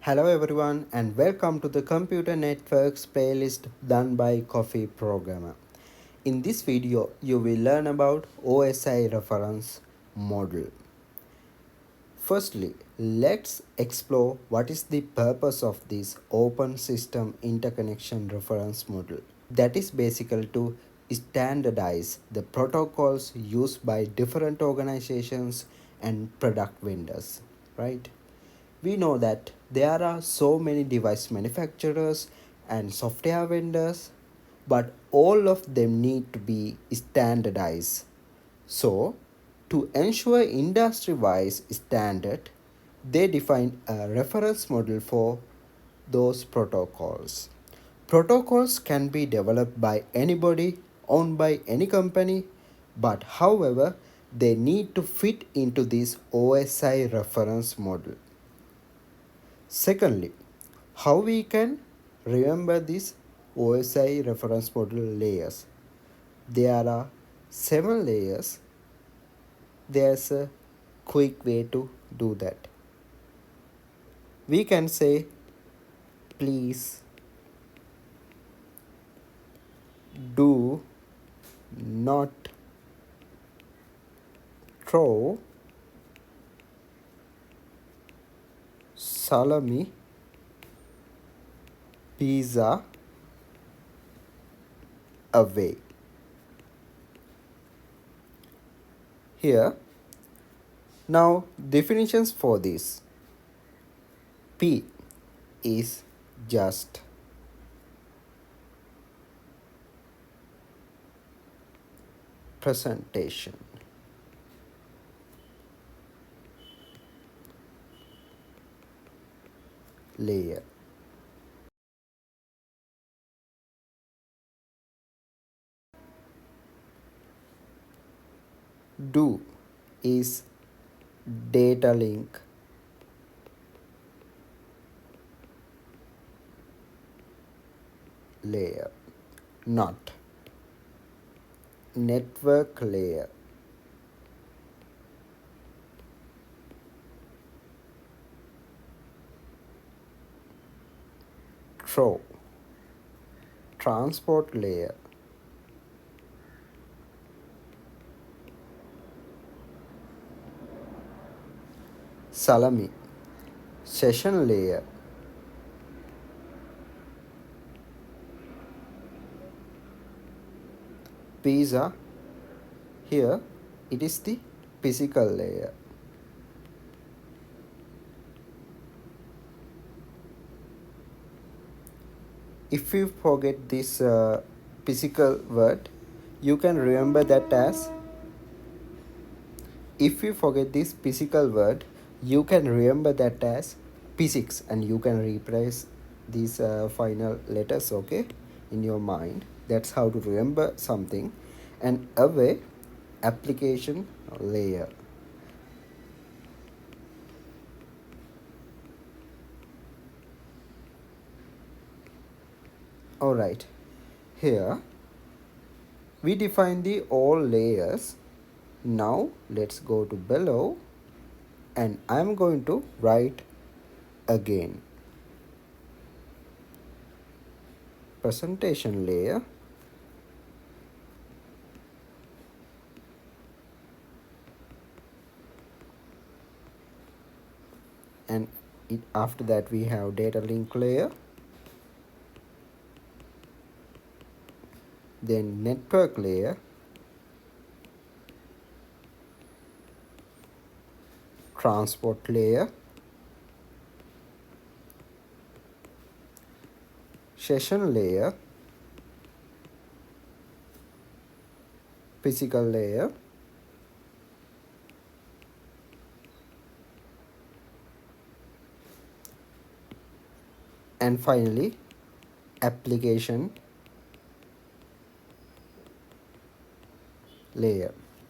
Hello everyone and welcome to the Computer Networks playlist done by Coffee Programmer. In this video, you will learn about OSI reference model. Firstly, let's explore what is the purpose of this Open System Interconnection reference model. That is basically to standardize the protocols used by different organizations and product vendors, right? We know that there are so many device manufacturers and software vendors, but all of them need to be standardized. So, to ensure industry-wise standard, they define a reference model for those protocols. Protocols can be developed by anybody, owned by any company, but however, they need to fit into this OSI reference model. Secondly, how we can remember these OSI reference model layers? There are 7 layers. There's a quick way to do that. We can say, please do not throw salami pizza away. Here, now definitions for this. P is just presentation. Layer. Do is data link. Layer, not network layer. Throw, transport layer. Salami, session layer. Pizza, here it is the physical layer. If you forget this physical word, you can remember that as if you forget this physical word, you can remember that as physics, and you can replace these final letters, okay, in your mind. That's how to remember something. And away, application layer. All right, here we define the all layers. Now let's go to below, and I'm going to write again presentation layer, and after that we have data link layer, then network layer, transport layer, session layer, physical layer, and finally application layer.